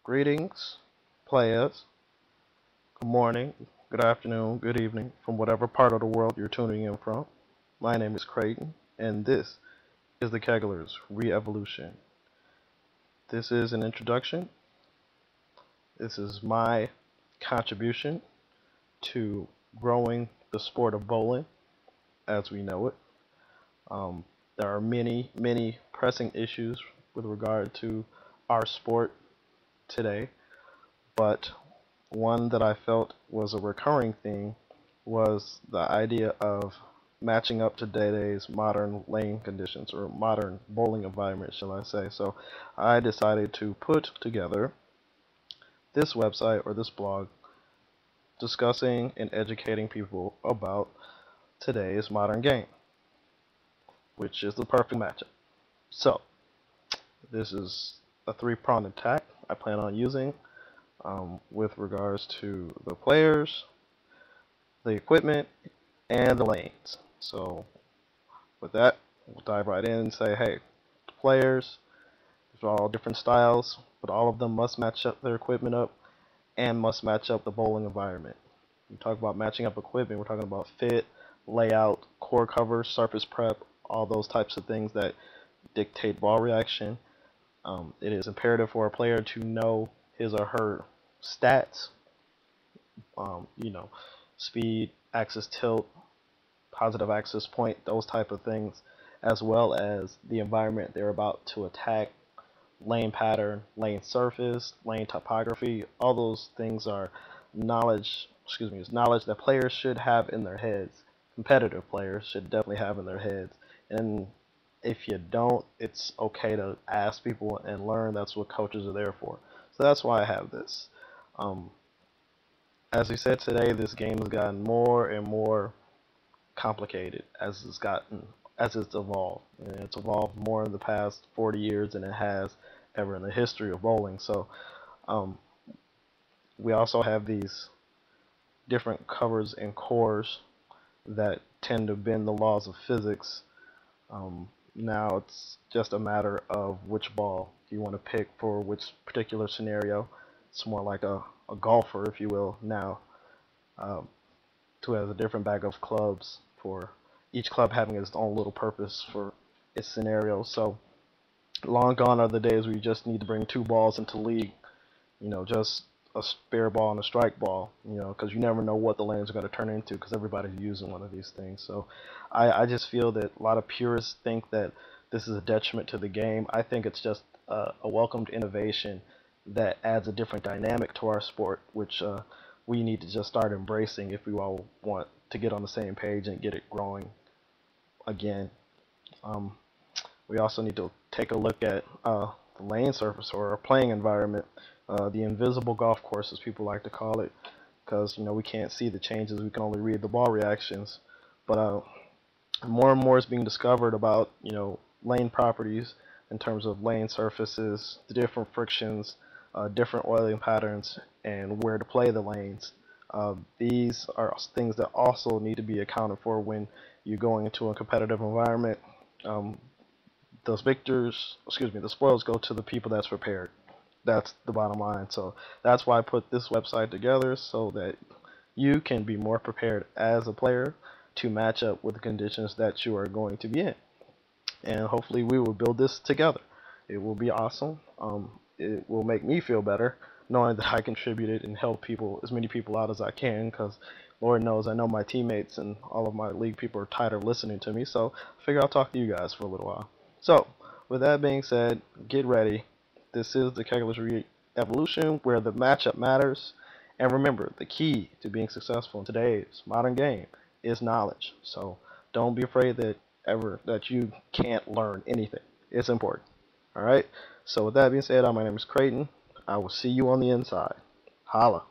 Greetings, players. Good morning, good afternoon, good evening, from whatever part of the world you're tuning in from. My name is Creighton, and this is the Kegglers Re-Evolution. This is an introduction. This is my contribution to growing the sport of bowling as we know it. There are many pressing issues with regard to our sport today, but one that I felt was a recurring theme was the idea of matching up to today's modern lane conditions or modern bowling environment, shall I say. So I decided to put together this website or this blog discussing and educating people about today's modern game, which is the perfect matchup. So this is a three-pronged attack I plan on using with regards to the players, the equipment, and the lanes. So with that, we'll dive right in and say, hey, the players, these are all different styles, but all of them must match up their equipment up and must match up the bowling environment. We talk about matching up equipment, we're talking about fit, layout, core cover, surface prep, all those types of things that dictate ball reaction. It is imperative for a player to know his or her stats, speed, axis tilt, positive axis point, those type of things, as well as the environment they're about to attack, lane pattern, lane surface, lane topography. All those things are knowledge, is knowledge that players should have in their heads. Competitive players should definitely have in their heads. And if you don't, it's okay to ask people and learn. That's what coaches are there for. So that's why I have this. As we said today, this game has gotten more and more complicated as it's evolved. And it's evolved more in the past 40 years than it has ever in the history of bowling. So we also have these different covers and cores that tend to bend the laws of physics. Now it's just a matter of which ball you want to pick for which particular scenario. It's more like a golfer, if you will, now, who has a different bag of clubs, for each club having its own little purpose for its scenario. So long gone are the days where you just need to bring two balls into league, just a spare ball and a strike ball, because you never know what the lanes are going to turn into because everybody's using one of these things. So I just feel that a lot of purists think that this is a detriment to the game. I think it's just a welcomed innovation that adds a different dynamic to our sport, which we need to just start embracing if we all want to get on the same page and get it growing again. We also need to take a look at the lane surface or our playing environment, the invisible golf course, as people like to call it, because we can't see the changes, we can only read the ball reactions. But more and more is being discovered about lane properties in terms of lane surfaces, the different frictions, different oiling patterns, and where to play the lanes. These are things that also need to be accounted for when you're going into a competitive environment. The spoils go to the people that's prepared. That's the bottom line. So that's why I put this website together, so that you can be more prepared as a player to match up with the conditions that you are going to be in. And hopefully we will build this together. It will be awesome. It will make me feel better knowing that I contributed and helped as many people out as I can, because Lord knows I know my teammates and all of my league people are tired of listening to me, so I figure I'll talk to you guys for a little while. So with that being said, get ready. This is the Kegglers Re-Evolution, where the matchup matters. And remember, the key to being successful in today's modern game is knowledge. So don't be afraid that you can't learn anything. It's important. Alright? So with that being said, my name is Creighton. I will see you on the inside. Holla.